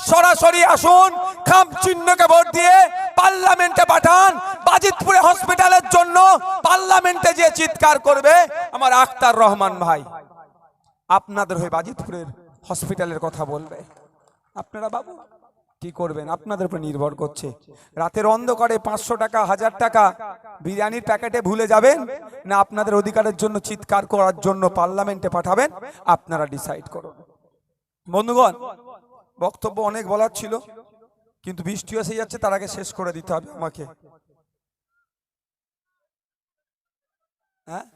সরাসরি আসুন, খাম চিহ্নকে ভোট দিয়ে পার্লামেন্টে পাঠান। বাজিতপুরে হসপিটালের জন্য পার্লামেন্টে যে চিৎকার করবে আমার আখতার রহমান ভাই আপনাদের হয়ে বাজিতপুরের হসপিটালের কথা বলবে। আপনারা বাবু কি করবেন আপনাদের উপর নির্ভর করছে। রাতের অন্ধকারে 500 টাকা 1000 টাকা বিরিয়ানির প্যাকেটে ভুলে যাবেন, না আপনাদের অধিকারের জন্য চিৎকার করার জন্য পার্লামেন্টে পাঠাবেন, আপনারা ডিসাইড করুন। বন্ধুগণ, বক্তব্য অনেক বলার ছিল, কিন্তু বৃষ্টি এসে যাচ্ছে, তার আগে শেষ করে দিতে হবে আমাকে। হ্যাঁ,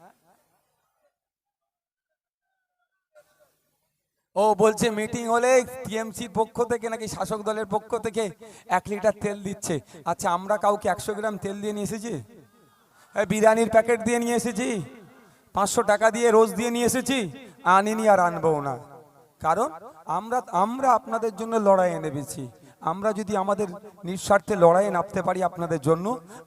ও বলছে মিটিং হলে টিএমসির পক্ষ থেকে নাকি শাসক দলের পক্ষ থেকে 1 লিটার তেল দিচ্ছে। আচ্ছা, আমরা কাউকে 100 গ্রাম তেল দিয়ে নিয়ে এসেছি? বিরিয়ানির প্যাকেট দিয়ে নিয়ে এসেছি? 500 টাকা দিয়ে রোজ দিয়ে নিয়ে এসেছি? আনিনি, আর আনবো না। কারণ আমরা আপনাদের জন্য লড়াইয়ে নেমেছি। আমরা যদি আমাদের নিঃস্বার্থে লড়াইয়ে নামতে পারি আপনাদের জন্য,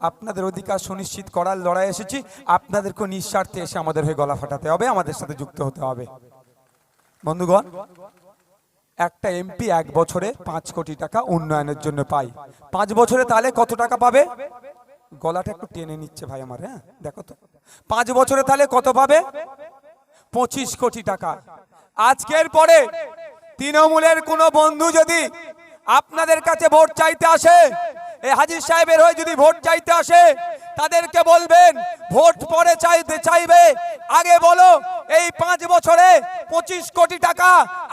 আপনাদের অধিকার সুনিশ্চিত করার লড়াই এসেছি, আপনাদেরকে নিঃস্বার্থে এসে আমাদের হয়ে গলা ফাটাতে হবে, আমাদের সাথে যুক্ত হতে হবে। বন্ধুগণ, একটা এমপি 1 বছরে 5 কোটি টাকা উন্নয়নের জন্য পায়। 5 বছরে তাহলে কত টাকা পাবে? গলাটা একটু টেনে নিচ্ছে ভাই আমার। হ্যাঁ, দেখো তো, 5 বছরে তাহলে কত পাবে? 25 কোটি টাকা। আজকের পরে তৃণমূলের কোনো বন্ধু যদি আপনাদের কাছে ভোট চাইতে আসে, এই হাজির সাহেবের হয়ে যদি ভোট চাইতে আসে, তাদেরকে বলবেন ভোট পরে চাইবে, আগে বলো এই 5 বছরে 25 কোটি টাকা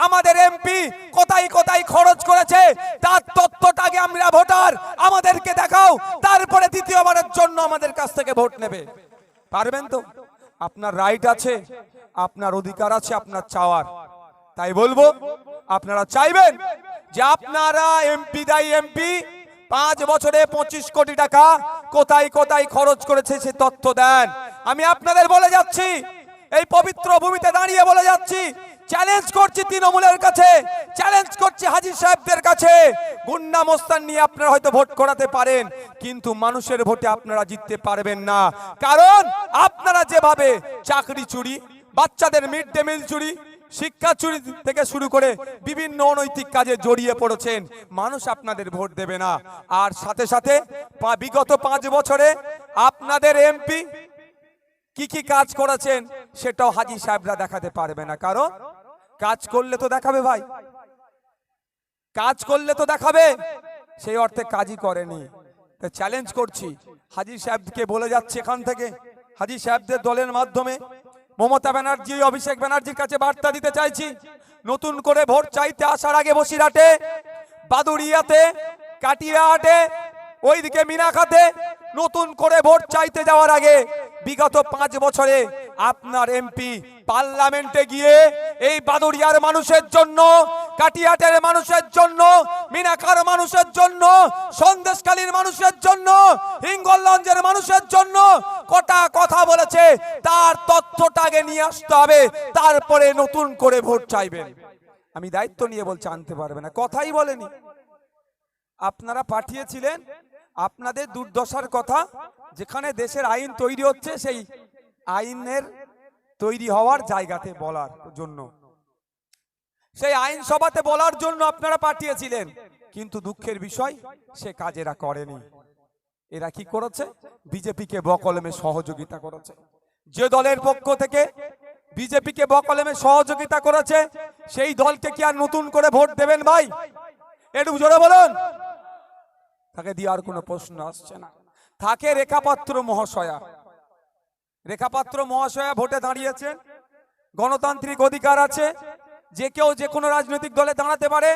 আমাদের এমপি কোথায় কোথায় খরচ করেছে, তার তথ্যটাকে আমরা ভোটার আমাদেরকে দেখাও, তারপরে দ্বিতীয়বারের জন্য আমাদের কাছ থেকে ভোট নেবে। পারবেন তো? আপনার রাইট আছে, আপনার অধিকার আছে আপনার চাওয়ার। তাই বলবো, আপনারা চাইবেন যে আপনারা এমপি 5 বছরে 25 কোটি টাকা কোথায় কোথায় খরচ করেছে সে তথ্য দেন। আমি আপনাদের বলে যাচ্ছি, এই পবিত্র ভূমিতে দাঁড়িয়ে বলে যাচ্ছি, চ্যালেঞ্জ করছি তৃণমূলের কাছে, চ্যালেঞ্জ করছি হাজির সাহেবদের কাছে। গুন্ডা মোস্তান নিয়ে আপনারা হয়তো ভোট করাতে পারেন, কিন্তু মানুষের ভোটে আপনারা জিততে পারবেন না। কারণ আপনারা যেভাবে চাকরি চুরি, বাচ্চাদের মিড ডে মিল চুরি, শিক্ষা চুরি থেকে শুরু করে বিভিন্ন অনৈতিক কাজে জড়িয়ে পড়েছেন, মানুষ আপনাদের ভোট দেবে না। আর সাথে সাথে বিগত 5 বছরে আপনাদের এমপি কি কি কাজ করেছেন সেটাও হাজী সাহেবরা দেখাতে পারবে না। কারণ কাজ করলে তো দেখাবে ভাই, কাজ করলে তো দেখাবে, সেই অর্থে কাজই করেনি। তাই চ্যালেঞ্জ করছি, হাজী সাহেবকে বলে যাচ্ছে এখান থেকে, হাজী সাহেবদের দলের মাধ্যমে মমতা ব্যানার্জি, অভিষেক ব্যানার্জির কাছে বার্তা দিতে চাইছি, নতুন করে ভোট চাইতে আসার আগে বসিরহাটে, বাদুড়িয়াতে, কাটিয়াহাটে, ওইদিকে মিনাখাতে নতুন করে ভোট চাইতে যাওয়ার আগে বিগত 5 বছরে আপনার এমপি পার্লামেন্টে গিয়ে এই বাদুড়িয়ার মানুষের জন্য, কাটিয়াহাটের মানুষের জন্য, মিনাখার মানুষের জন্য, সন্দেশখালীর মানুষের জন্য, হিঙ্গলগঞ্জের মানুষের জন্য কটা কথা বলেছে, তার তথ্যটাকে নিয়ে আসতে হবে, তারপরে নতুন করে ভোট চাইবেন। আমি দায়িত্ব নিয়ে বলছি, আনতে পারবে না, কথাই বলেনি। আপনারা পাঠিয়েছিলেন আপনাদের দুর্দশার কথা, যেখানে দেশের আইন তৈরি হচ্ছে সেই আইনের তৈরি হওয়ার জায়গাতে বলার জন্য, সেই আইনসভাতে বলার জন্য আপনারা পাঠিয়েছিলেন, কিন্তু দুঃখের বিষয় সে কাজ এরা করেনি। এরা কি করেছে? বিজেপিকে বকলমে সহযোগিতা করেছে। যে দলের পক্ষ থেকে বিজেপিকে বকলমে সহযোগিতা করেছে, সেই দলকে কি আর নতুন করে ভোট দেবেন ভাই? একটু জোরে বলুন। তাকে দিয়ে আর কোনো প্রশ্ন আসছে না। থাকে রেখাপাত্র মহাশয়া, রেখাপাত্র মহাশয়া ভোটে দাঁড়িয়েছেন, গণতান্ত্রিক অধিকার আছে, যে কেউ যে কোনো রাজনৈতিক দলে দাঁড়াতে পারে।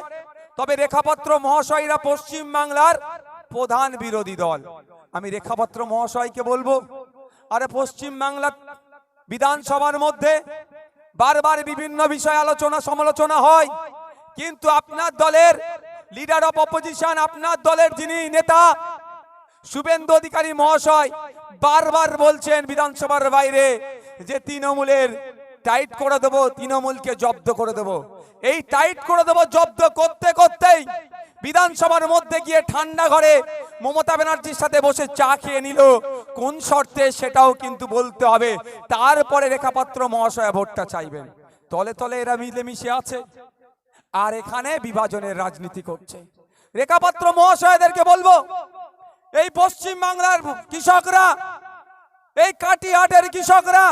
তবে রেখাপাত্র মহাশয়রা পশ্চিম বাংলার প্রধান বিরোধী দল। আমি রেখাপাত্র মহাশয়কে বলবো, আরে পশ্চিম বাংলার বিধানসভার মধ্যে বারবার বিভিন্ন বিষয় আলোচনা সমালোচনা হয়, কিন্তু আপনার দলের লিডার অফ অপোজিশন, আপনার দলের যিনি নেতা শুভেন্দু অধিকারী মহাশয় বারবার বলছেন বিধানসভার বাইরে যে তৃণমূলের টাইট করে দেবো, তৃণমূলকে জব্দ করে দেবো। এই টাইট করে দেবো জব্দ করতে করতেই বিধানসভার মধ্যে গিয়ে ঠান্ডা ঘরে মমতা ব্যানার্জির সাথে বসে চা খেয়ে নিল। কোন শর্তে সেটাও কিন্তু বলতে হবে, তারপরে রেখাপাত্র মহাশয় ভোটটা চাইবেন। তলে তলে এরা মিলেমিশে আছে। আর এখানে বিভাজনের রাজনীতি করছে। রেখাপাত্র মহাশয়দেরকে বলবো, এই পশ্চিম বাংলার কৃষকরা, এই কাটিহাটের কৃষকরা,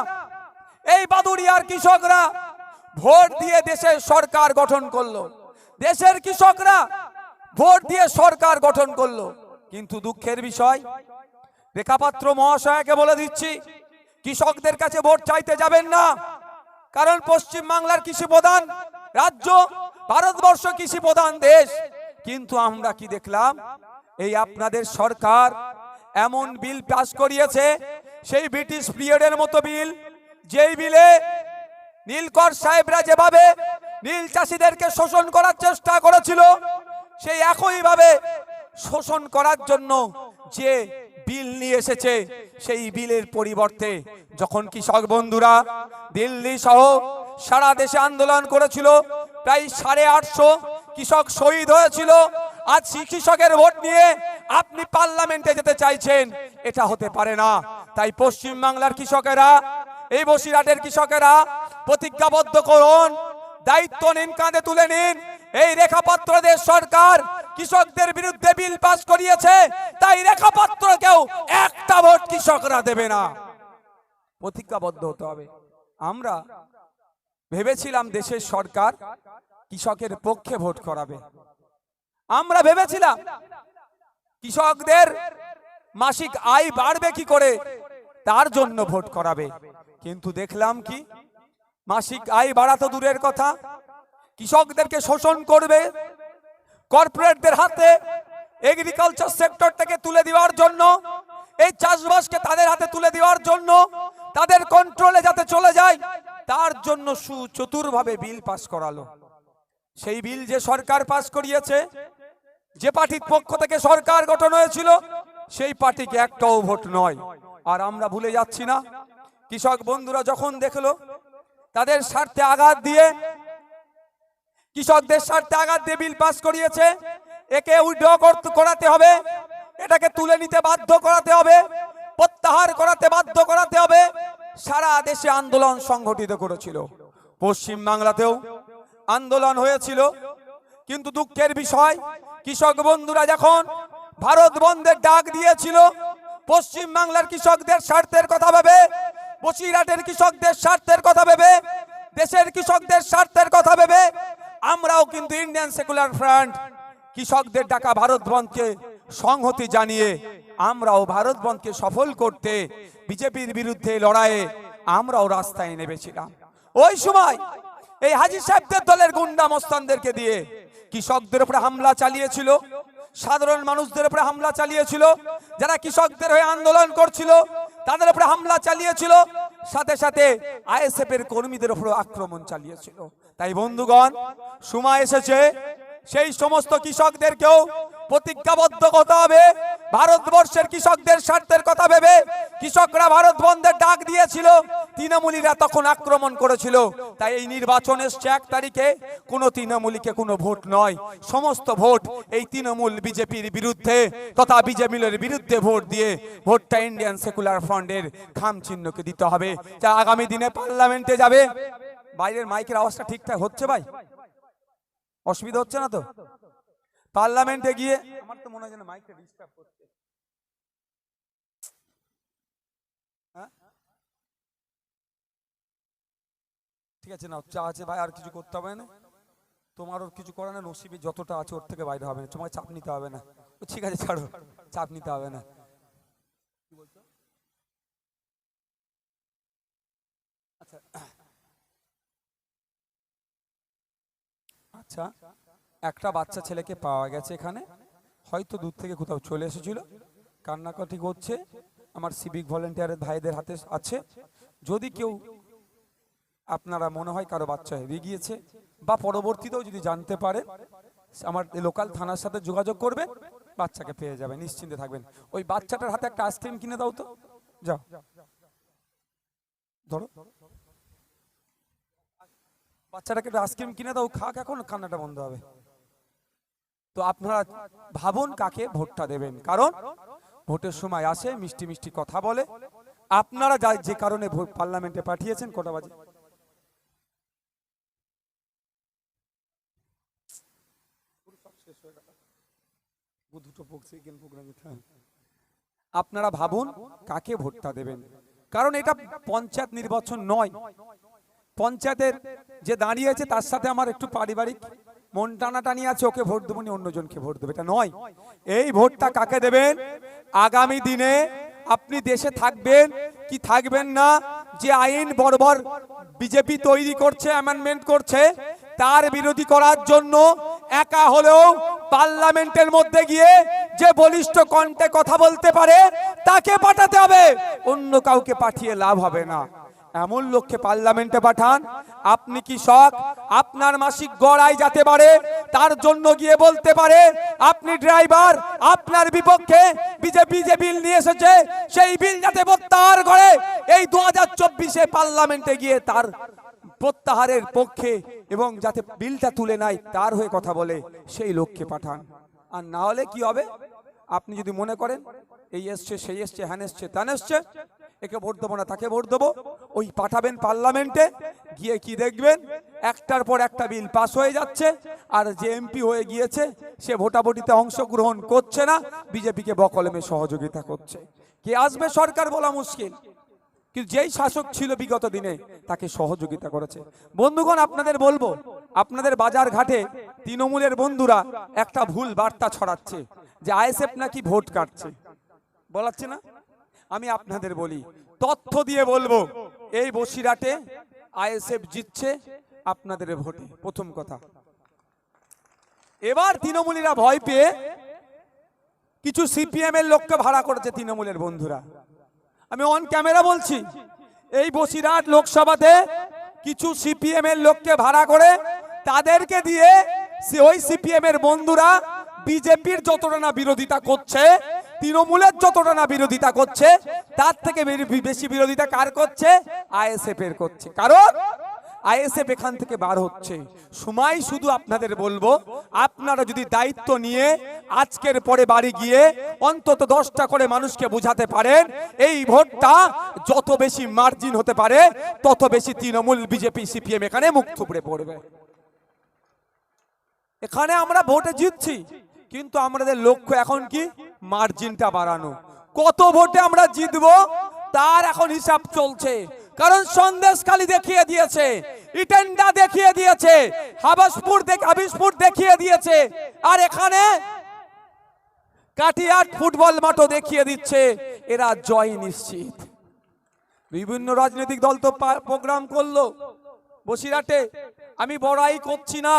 এই বাদুড়িয়ার কৃষকরা ভোট দিয়ে দেশের সরকার গঠন করলো। দেশের কৃষকরা ভোট দিয়ে সরকার গঠন করলো, কিন্তু দুঃখের বিষয় রেখাপাত্র মহাশয়কে বলে দিচ্ছি, কৃষকদের কাছে ভোট চাইতে যাবেন না। কারণ পশ্চিম বাংলার কৃষি প্রধান রাজ্য, ভারতবর্ষ কৃষি প্রধান দেশ। কিন্তু আমরা কি দেখলাম, এই আপনাদের সরকার এমন বিল পাস করিয়েছে, সেই ব্রিটিশ পিরিয়ডের মতো বিল, যেই বিলে নীলকর সাহেবরা যেভাবে নীল চাষীদেরকে শোষণ করার চেষ্টা করেছিল, সেই একইভাবে শোষণ করার জন্য যে বিল নিয়ে এসেছে, সেই বিলের পরিবর্তে যখন কৃষক বন্ধুরা দিল্লি সহ সারা দেশে আন্দোলন করেছিল, প্রায় 850 কৃষক শহীদ হয়েছিল। আজ কৃষকের ভোট নিয়ে আপনি পার্লামেন্টে যেতে চাইছেন, এটা হতে পারে না। তাই পশ্চিম বাংলার কৃষকেরা, এই বসিরহাটের কৃষকেরা প্রতিজ্ঞাবদ্ধ করুন, দায়িত্ব নিন, কাঁধে তুলে নিন। এই রেখাপাত্রদের সরকার কৃষকদের বিরুদ্ধে বিল পাস করিয়েছে, তাই রেখাপাত্রকেও একটা ভোট কৃষকরা দেবে না। প্রতিজ্ঞাবদ্ধ হতে হবে। আমরা ভেবেছিলাম দেশের সরকার কৃষকের পক্ষে ভোট করাবে, আমরা ভেবেছিলাম কৃষকদের মাসিক আয় বাড়বে কি করে তার জন্য ভোট করাবে। কিন্তু দেখলাম কি, মাসিক আয় বাড়া তো দূরের কথা, কৃষকদেরকে শোষণ করবে, কর্পোরেটদের হাতে এগ্রিকালচার সেক্টরটাকে তুলে দেওয়ার জন্য, এই চাষবাসকে তাদের হাতে তুলে দেওয়ার জন্য, তাদের কন্ট্রোলে যাতে চলে যায় তার জন্য সুচতুরভাবে বিল পাস করালো। সেই বিল যে সরকার পাস করিয়েছে, যে পার্টির পক্ষ থেকে সরকার গঠন হয়েছিল, সেই পার্টিকে একটাও ভোট নয়। আর আমরা ভুলে যাচ্ছি না, কৃষক বন্ধুরা যখন দেখলো তাদের স্বার্থে আঘাত দিয়ে, কৃষকদের স্বার্থে আঘাত দিয়ে বিল পাস করিয়েছে, একে উইথড্র করাতে হবে, এটাকে তুলে নিতে বাধ্য করাতে হবে, প্রত্যাহার করাতে বাধ্য করাতে হবে। সারা দেশে আন্দোলন সংগঠিত করেছিল, পশ্চিম বাংলাতেও আন্দোলন হয়েছিল। কিন্তু দুঃখের বিষয়, কৃষক বন্ধুরা যখন ভারত বন্ধের ডাক দিয়েছিল, পশ্চিম বাংলার কৃষকদের স্বার্থের কথা ভেবে, বসিরহাটের কৃষকদের স্বার্থের কথা ভেবে, দেশের কৃষকদের স্বার্থের কথা ভেবে আমরাও কিন্তু ইন্ডিয়ান সেকুলার ফ্রন্ট কৃষকদের ডাকা ভারত বন্ধকে সংহতি জানিয়ে আমরাও ভারত বন্ধকে সফল করতে বিজেপির বিরুদ্ধে লড়াইয়ে আমরাও রাস্তায় নেমেছিলাম। ওই সময় এই হাজী সাহেবদের দলের গুন্ডা মস্তানদেরকে দিয়ে কৃষকদের উপরে হামলা চালিয়েছিল, সাধারণ মানুষদের উপরে হামলা চালিয়েছিল, যারা কৃষকদের হয়ে আন্দোলন করছিল তাদের উপরে হামলা চালিয়েছিল, সাথে সাথে আইএসএফ এর কর্মীদের উপরে আক্রমণ চালিয়েছিল। তাই বন্ধুগণ, সময় এসেছে সেই সমস্ত কৃষকদেরকেও প্রতিজ্ঞাবদ্ধ হতে হবে। ভারতবর্ষের কৃষকদের স্বার্থের কথা ভেবে কৃষকরা ভারত বন্ধের ডাক দিয়েছিল, তৃণমূলীরা তখন আক্রমণ করেছিল। তাই এই নির্বাচন এসছে 1 তারিখে, কোনো তৃণমূলীকে কোনো ভোট নয়, সমস্ত ভোট এই তৃণমূল বিজেপির বিরুদ্ধে তথা বিজেপির বিরুদ্ধে ভোট দিয়ে ভোটটা ইন্ডিয়ান সেকুলার ফ্রন্টের খাম চিহ্নকে দিতে হবে, যা আগামী দিনে পার্লামেন্টে যাবে। বাইরের মাইকের আওয়াজটা ঠিকঠাক হচ্ছে ভাই? অসুবিধা হচ্ছে না তো? পার্লামেন্টে গিয়ে আমার তো মনে হয় যেন মাইকটা ডিস্টার্ব করছে। ঠিক আছে, না চা আছে ভাই, আর কিছু করতে হবে না তোমার, ওর কিছু করে না, নসিবে যতটা আছে ওর থেকে বাইরে হবে না, তোমাকে চাপ নিতে হবে না। ঠিক আছে, ছাড়ো, চাপ নিতে হবে না। কি বলছো? আচ্ছা আচ্ছা, একটা বাচ্চা ছেলেকে পাওয়া গেছে এখানে, হয়তো দূর থেকে কোথাও চলে এসেছিল, কান্নাকাটি করছে। আমার সিভিক ভলেন্টিয়ারের ভাইদের হাতে আছে, যদি কেউ আপনারা মনে হয় কারো বাচ্চা হেরিয়ে গিয়েছে বা পরবর্তীতেও যদি জানতে পারে, আমার লোকাল থানার সাথে যোগাযোগ করবে, বাচ্চাকে পেয়ে যাবে, নিশ্চিন্তে থাকবেন। ওই বাচ্চাটার হাতে একটা আইসক্রিম কিনে দাও তো, যাও ধরো, বাচ্চাটাকে একটা আইসক্রিম কিনে দাও, খাক, এখন কান্নাটা বন্ধ হবে। তো আপনারা ভাবুন কাকে ভোটটা দেবেন, কারণ ভোটের সময় আসে, মিষ্টি মিষ্টি কথা বলে। আপনারা যে কারণে ভোট পার্লামেন্টে পাঠিয়েছেন, কটা বাজে? আপনারা ভাবুন কাকে ভোটটা দেবেন, কারণ এটা পঞ্চায়েত নির্বাচন নয়। পঞ্চায়েতের যে দাঁড়িয়েছে তার সাথে আমার একটু পারিবারিক মন টানাটানি আছে, ওকে ভোট দেবো না অন্যজনকে ভোট দেবো, এটা নয়। এই ভোটটা কাকে দেবেন, আগামী দিনে আপনি দেশে থাকবেন কি থাকবেন না, যে আইন বর্বর বিজেপি তৈরি করছে, অ্যামেন্ডমেন্ট করছে, তার বিরোধী করার জন্য একা হলেও পার্লামেন্টের মধ্যে গিয়ে যে বলিষ্ঠ কণ্ঠে কথা বলতে পারে তাকে পাঠাতে হবে, অন্য কাউকে পাঠিয়ে লাভ হবে না। এমন লোককে পার্লামেন্টে পাঠান। আপনি কি শখ আপনার মাসিক গড়াই যেতে পারে, তার জন্য গিয়ে বলতে পারে আপনি ড্রাইভার, আপনার বিপক্ষে বিজেপি যে বিল নিয়ে এসেছে সেই বিল যাতে প্রত্যাহার করে, এই 2024-এ পার্লামেন্টে গিয়ে তার প্রত্যাহারের পক্ষে এবং যাতে বিলটা তুলে নেয় তার হয়ে কথা বলে, সেই লোককে পাঠান। আর না হলে কি হবে, আপনি যদি মনে করেন এই এসছে সেই এসছে হ্যান এসছে ত্যান এসছে, একে ভোট দেবো না তাকে ভোট দেবো, ওই পাঠাবেন পার্লামেন্টে গিয়ে কি দেখবেন একটার পর একটা বিল পাস হয়ে যাচ্ছে, আর যে এমপি হয়ে গিয়েছে সে ভোটাভুটিতে অংশগ্রহণ করছে না, বিজেপিকে বকলমে সহযোগিতা করছে। কে আসবে সরকার বলা মুশকিল, কিন্তু যেই শাসক ছিল বিগত দিনে তাকে সহযোগিতা করেছে। বন্ধুগণ, আপনাদের বলবো, আপনাদের বাজার ঘাটে তৃণমূলের বন্ধুরা একটা ভুল বার্তা ছড়াচ্ছে যে আইএসএফ নাকি ভোট কাটছে, বলাচ্ছে না। আমি আপনাদের বলি, তথ্য দিয়ে বলবো, এই বসিরহাটে আইএসএফ জিতছে আপনাদের ভোটে, প্রথম কথা। এবার তৃণমূলীরা ভয় পেয়ে কিছু সিপিএম এর লোককে ভাড়া করেছে তৃণমূলের বন্ধুরা। আমি অন ক্যামেরা বলছি, এই বসিরহাট লোকসভাতে কিছু সিপিএম এর লোককে ভাড়া করে তাদেরকে দিয়ে ওই সিপিএম এর বন্ধুরা বিজেপির যতটা না বিরোধিতা করছে, তৃণমূলের যতটা না বিরোধিতা করছে, তার থেকে বেশি বিরোধিতা কার করছে, আইএসএফ এর করছে। কারণ আইএসএফ এখান থেকে বার হচ্ছে। সময় শুধু আপনাদের বলবো, আপনারা যদি দায়িত্ব নিয়ে আজকের পরে বাড়ি গিয়ে অন্তত 10টা করে মানুষকে বোঝাতে পারেন, এই ভোটটা যত বেশি মার্জিন হতে পারে তত বেশি তৃণমূল বিজেপি সিপিএম এখানে মুখ থুবড়ে পড়বে। এখানে আমরা ভোটে জিতছি, কিন্তু আমাদের লক্ষ্য এখন কি, মার্জিনটা বাড়ানো। কত ভোটে আমরা জিতবো তার এখন হিসাব চলছে, কারণ সন্দেশখালী দেখিয়ে দিয়েছে, ইটেন্ডা দেখিয়ে দিয়েছে, হাবিসপুর দেখিয়ে দিয়েছে, আর এখানে কাটিয়াট ফুটবল মাঠও দেখিয়ে দিচ্ছে এরা জয় নিশ্চিত। বিভিন্ন রাজনৈতিক দল তো প্রোগ্রাম করলো বসিরহাটে, আমি বড়াই করছি না,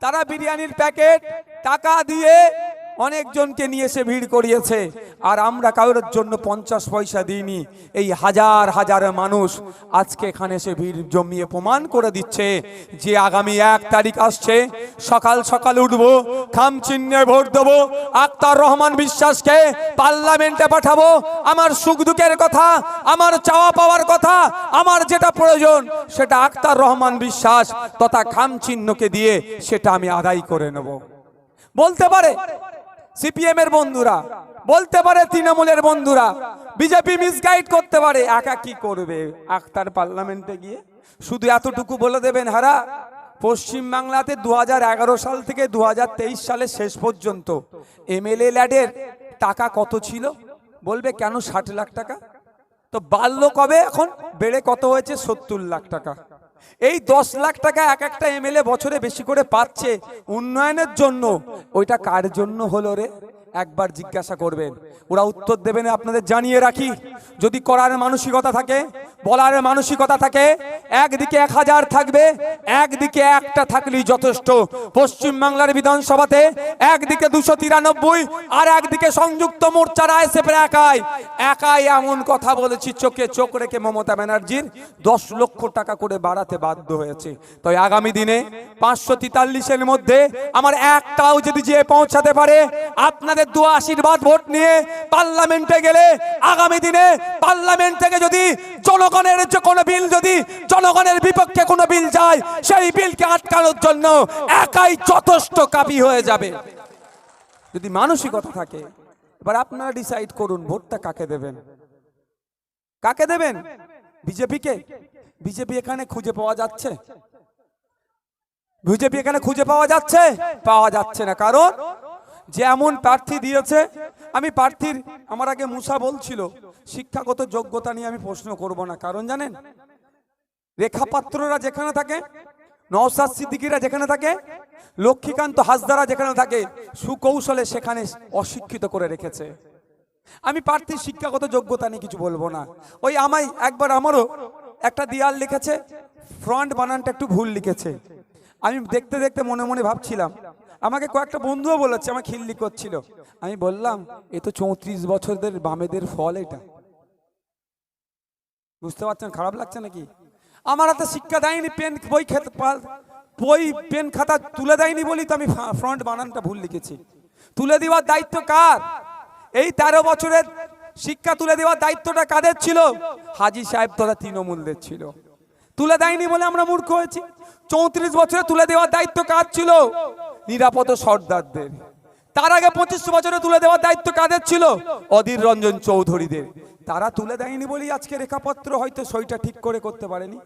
তারা বিরিয়ানির প্যাকেট টাকা দিয়ে অনেকজনকে নিয়ে এসে ভিড় করিয়েছে, আর আমরা কারোর জন্য 50 পয়সা দিইনি। এই হাজার হাজার মানুষ আজকে এখানে এসে ভিড় জমিয়ে প্রমাণ করে দিচ্ছে যে আগামী 1 তারিখ আসছে, সকাল সকাল উঠবো, খাম চিহ্নে ভোট দেবো, আক্তার রহমান বিশ্বাসকে পার্লামেন্টে পাঠাবো। আমার সুখ দুঃখের কথা, আমার চাওয়া পাওয়ার কথা, আমার যেটা প্রয়োজন সেটা আক্তার রহমান বিশ্বাস তথা খাম চিহ্নকে দিয়ে সেটা আমি আদায় করে নেব। বলতে পারে সিপিএম এর বন্ধুরা, বলতে পারে তৃণমূলের বন্ধুরা, বিজেপি মিসগাইড করতে পারে, একা কি করবে আক্তার পার্লামেন্টে গিয়ে? শুধু এতটুকু বলে দেবেন, হারা পশ্চিম বাংলাতে 2011 সাল থেকে 2023 সালের শেষ পর্যন্ত এমএলএ ল্যাডের টাকা কত ছিল বলবে, কেন 60 লাখ টাকা? তো বাড়লো কবে, এখন বেড়ে কত হয়েছে, 70 লাখ টাকা। এই 10 লাখ টাকা এক একটা এমএলএ বছরে বেশি করে পাচ্ছে উন্নয়নের জন্য, ওইটা কার জন্য হলো রে? একবার জিজ্ঞাসা করবেন, ওরা উত্তর দেবেন। আপনাদের জানিয়ে রাখি, যদি করার মানসিকতা থাকে, বলার মানসিকতা থাকে, একদিকে 1000 থাকবে, একদিকে একটা থাকলেই যথেষ্ট। পশ্চিম বাংলার বিধানসভাতে একদিকে 293 আর একদিকে সংযুক্ত মোর্চার আইএসএফ একাই এমন কথা বলেছি, চোখে চোখ রেখে মমতা ব্যানার্জির 10 লক্ষ টাকা করে বাড়াতে বাধ্য হয়েছে। তাই আগামী দিনে 543-এর মধ্যে আমার একটাও যদি যে পৌঁছাতে পারে, আপনাদের দোয়া আশীর্বাদ ভোট নিয়ে পার্লামেন্টে গেলে, আগামী দিনে পার্লামেন্ট থেকে যদি জনগণের যে কোনো বিল, যদি জনগণের বিপক্ষে কোনো বিল যায়, সেই বিলকে আটকানোর জন্য একাই যথেষ্ট কাফি হয়ে যাবে, যদি মানসিকতা থাকে। এবার আপনারা ডিসাইড করুন ভোটটা কাকে দেবেন। কাকে দেবেন? বিজেপিকে? বিজেপি এখানে খুঁজে পাওয়া যাচ্ছে? বিজেপি এখানে খুঁজে পাওয়া যাচ্ছে? পাওয়া যাচ্ছে না। কারণ যে এমন প্রার্থী দিয়েছে, আমি প্রার্থীর আমার আগে মুসা বলছিল শিক্ষাগত যোগ্যতা নিয়ে আমি প্রশ্ন করব না, কারণ জানেন রেখা পাত্ররা যেখানে থাকে, নওশাদ সিদ্দিকীরা যেখানে থাকে, লক্ষ্মীকান্ত হাসদারা যেখানে থাকে, সুকৌশলে সেখানে অশিক্ষিত করে রেখেছে। আমি প্রার্থীর শিক্ষাগত যোগ্যতা নিয়ে কিছু বলবো না। ওই আমায় একবার আমারও একটা দেয়াল লিখেছে, ফ্রন্ট বানানটা একটু ভুল লিখেছে। আমি দেখতে দেখতে মনে মনে ভাবছিলাম, আমাকে কয়েকটা বন্ধুও বলেছে, আমার খিল্লি করছিল। আমি বললাম এ তো 34 বছরদের বামেদের ফল, এটা বুঝতে পারছেন? খারাপ লাগছে নাকি? আমার হাতে শিক্ষা দেয়নি, বই পেন খাতা তুলে দেয়নি বলি তো আমি ফ্রন্ট বানানটা ভুল লিখেছি। তুলে দেওয়ার দায়িত্ব কার? এই 13 বছরের শিক্ষা তুলে দেওয়ার দায়িত্বটা কাদের ছিল? হাজী সাহেব তথা তৃণমূলদের ছিল। তুলে দেয়নি বলে আমরা মূর্খ হয়েছি। 34 বছরে তুলে দেওয়ার দায়িত্ব কার ছিল? নিরাপদ সর্দারদের। তার আগে 25 বছরে তুলে দেওয়ার দায়িত্ব কাদের ছিল? অধীর রঞ্জন চৌধুরীদের। তারা তুলে দেয়নি বলেই আজকে রেখাপত্র হয়তো সইটা ঠিক করে করতে পারেনি।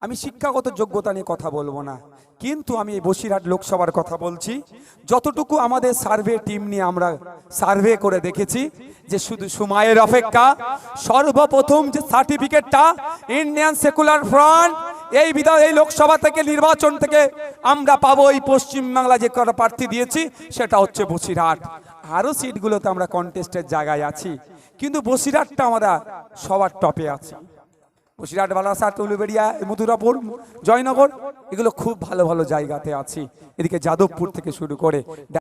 আমি শিক্ষাগত যোগ্যতা নিয়ে কথা বলবো না, কিন্তু আমি এই বসিরহাট লোকসভার কথা বলছি। যতটুকু আমাদের সার্ভে টিম নিয়ে আমরা সার্ভে করে দেখেছি, যে শুধু সময়ের অপেক্ষা, সর্বপ্রথম যে সার্টিফিকেটটা ইন্ডিয়ান সেকুলার ফ্রন্ট এই লোকসভা থেকে নির্বাচন থেকে আমরা পাবো, এই পশ্চিমবাংলা যে কটা প্রার্থী দিয়েছি সেটা হচ্ছে বসিরহাট। আরও সিটগুলোতে আমরা কন্টেস্টের জায়গায় আছি, কিন্তু বসিরহাটটা আমরা সবার টপে আছি। বসিরহাট, বালাসার, উলুবেড়িয়া, মথুরাপুর, জয়নগর, এগুলো খুব ভালো ভালো জায়গাতে আছি। এদিকে যাদবপুর থেকে শুরু করে